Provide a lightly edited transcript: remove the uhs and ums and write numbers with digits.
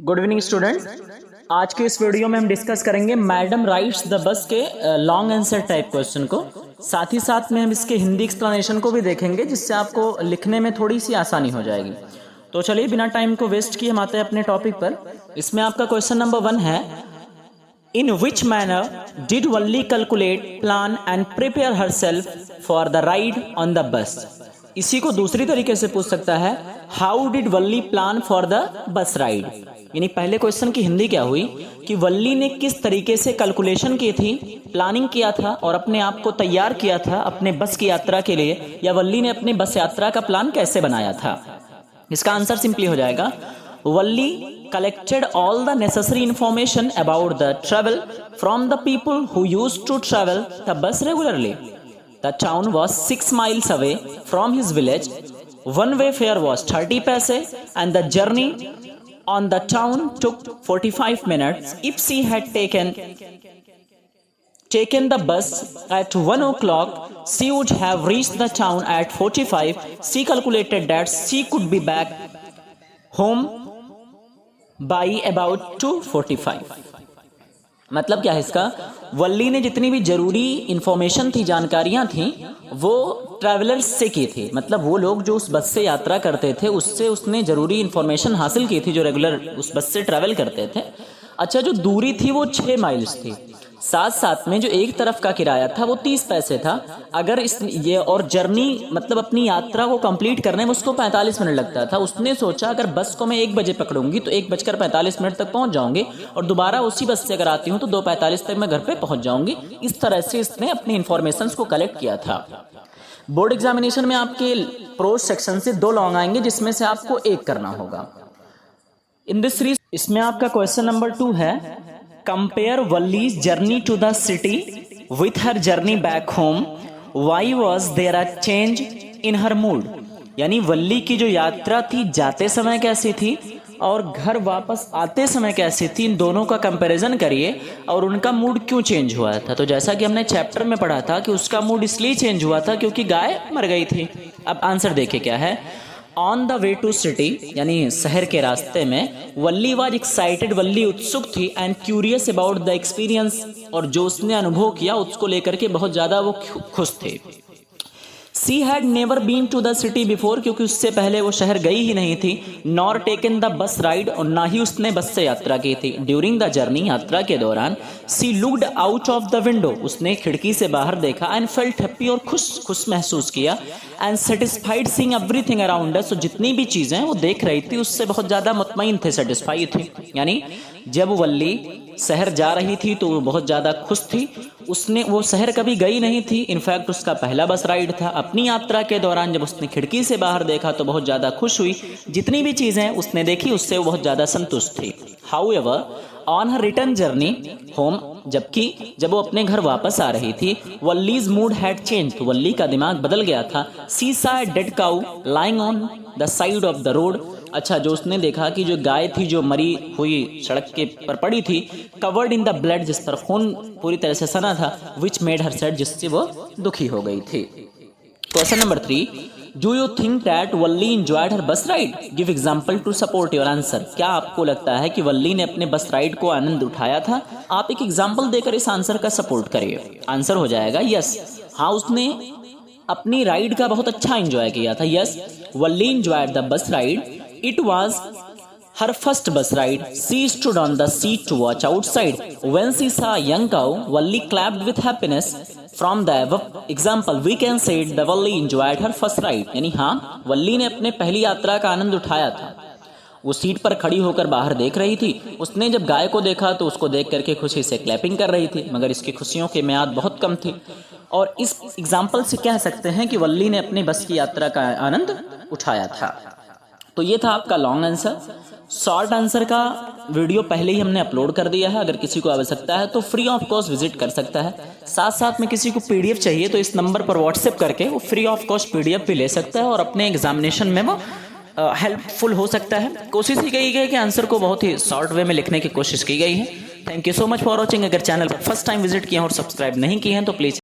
Good evening students. आज के इस वीडियो में हम डिस्कस करेंगे मैडम राइट्स द बस के लॉन्ग आंसर टाइप क्वेश्चन को। साथ ही साथ में हम इसके हिंदी एक्सप्लेनेशन को भी देखेंगे, जिससे आपको लिखने में थोड़ी सी आसानी हो जाएगी। तो चलिए बिना टाइम को वेस्ट किए हम आते हैं अपने टॉपिक पर। इसमें आपका क्वेश्चन नंबर 1 है, in which manner did Valli calculate, plan and prepare herself for the ride on the bus. इसी को दूसरी तरीके से पूछ सकता है, how did Valli plan for the bus ride. यानी पहले क्वेश्चन की हिंदी क्या हुई कि वल्ली ने किस तरीके से कैलकुलेशन की थी, प्लानिंग किया था और अपने आप को तैयार किया था अपने बस की यात्रा के लिए, या वल्ली ने अपनी बस यात्रा का प्लान कैसे बनाया था। इसका आंसर सिंपली हो जाएगा, वल्ली collected all the necessary information about the travel from the people who used to travel the bus regularly. The town was 6 miles away from his village. One way fare was 30 paise and the journey on the town took 45 minutes. If she had taken the bus at 1 o'clock, she would have reached the town at 45. She calculated that she could be back home by about 2:45. मतलब क्या है इसका, वल्ली ने जितनी भी जरूरी information थी, जानकारियां थी, वो ट्रैवलर्स से की थी। मतलब वो लोग जो उस बस से यात्रा करते थे उससे उसने जरूरी इंफॉर्मेशन हासिल की थी, जो रेगुलर उस बस से ट्रैवल करते थे। अच्छा, जो दूरी थी वो 6 माइल्स थी। साथ साथ में जो एक तरफ का किराया था वो 30 पैसे था। अगर ये और जर्नी मतलब अपनी यात्रा को कंप्लीट करने में उसको 45 मिनट लगता था। उसने सोचा अगर बस को मैं 1 बजे पकड़ूंगी तो 1:45 तक पहुंच जाऊंगी और दोबारा उसी बस से अगर आती हूं तो 2:45 तक मैं घर पे पहुंच जाऊंगी। इस तरह से इसने अपनी इंफॉर्मेशन को कलेक्ट किया था। बोर्ड एग्जामिनेशन में आपके प्रोज सेक्शन से 2 लॉन्ग आएंगे, जिसमें से आपको एक करना होगा। इन दिस सीरीज इसमें आपका क्वेश्चन नंबर 2 है, compare Valli's journey to the city with her journey back home, why was there a change in her mood. यानी वल्ली की जो यात्रा थी जाते समय कैसी थी और घर वापस आते समय कैसी थी, इन दोनों का कंपैरिजन करिए और उनका मूड क्यों चेंज हुआ था। तो जैसा कि हमने चैप्टर में पढ़ा था कि उसका मूड इसलिए चेंज हुआ था क्योंकि गाय मर गई थी। अब आंसर देखिए क्या है, on the way to city यानी शहर के रास्ते में, वल्ली वाज एक्साइटेड, वल्ली उत्सुक थी, and curious about the experience, और जो उसने अनुभव किया उसको लेकर के बहुत ज्यादा वो खुश थे। She had never been to the city before, क्योंकि उससे पहले वो शहर गई ही नहीं थी। Nor taken the bus ride, और ना ही उसने बस से यात्रा की थी। During the journey, यात्रा के दौरान, she looked out of the window, उसने खिड़की से बाहर देखा, and felt happy, और खुश महसूस किया, and satisfied seeing everything around us, so जितनी भी चीजें वो देख रही थी उससे बहुत ज्यादा मुतमईन थे, सेटिस्फाई थी। यानी जब वल्ली शहर जा रही थी तो वो बहुत ज्यादा खुश थी। उसने वो शहर कभी गई नहीं थी, इनफैक्ट उसका पहला बस राइड था। अपनी यात्रा के दौरान जब उसने खिड़की से बाहर देखा तो बहुत ज्यादा खुश हुई। जितनी भी चीजें उसने देखी उससे वो बहुत ज्यादा संतुष्ट थी। However on her return journey home, जबकि जब वो अपने घर वापस आ रही थी, वल्लीज मूड हैड चेंज, तो वल्ली का दिमाग बदल गया था। सी सा a dead cow lying on the side of the road. अच्छा, जो उसने देखा कि जो गाय थी जो मरी हुई सड़क के पर पड़ी थी, कवर्ड इन द ब्लड, जिस पर खून पूरी तरह से सना था, विच मेड हर सैड, जिससे वो दुखी हो गई थी। Question number 3, do you think that Valli enjoyed her bus ride, give example to support your answer. क्या आपको लगता है कि वल्ली ने अपने बस राइड को आनंद उठाया था? आप एक एग्जाम्पल देकर इस आंसर का सपोर्ट करिए। आंसर हो जाएगा यस। हाँ, उसने अपनी राइड का बहुत अच्छा एंजॉय किया था। Yes, Valli enjoyed the bus ride, it was her first bus ride. She stood on the seat to watch outside. When she saw a young cow, Walli clapped with happiness. From the above example, we can say the Walli enjoyed her first ride. यानी हाँ, वल्ली ने अपने पहली यात्रा का आनंद उठाया था। वो सीट पर खड़ी होकर बाहर देख रही थी। उसने जब गाय को देखा तो उसको देख करके खुशी से क्लैपिंग कर रही थी, मगर इसकी खुशियों की मियाद बहुत कम थी। और इस एग्जाम्पल से कह सकते हैं कि वल्ली ने अपनी बस की यात्रा का आनंद उठाया था। तो ये था आपका लॉन्ग आंसर। शॉर्ट आंसर का वीडियो पहले ही हमने अपलोड कर दिया है। अगर किसी को आवश्यकता है तो फ्री ऑफ कॉस्ट विजिट कर सकता है। साथ साथ में किसी को पीडीएफ चाहिए तो इस नंबर पर व्हाट्सएप करके वो फ्री ऑफ कॉस्ट पीडीएफ भी ले सकता है और अपने एग्जामिनेशन में वो हेल्पफुल हो सकता है। कोशिश ही की गई कि आंसर को बहुत ही शॉर्ट वे में लिखने की कोशिश की गई है। Thank you so much for watching. अगर चैनल पर फर्स्ट टाइम विजिट किए हैं और सब्सक्राइब नहीं किए हैं तो प्लीज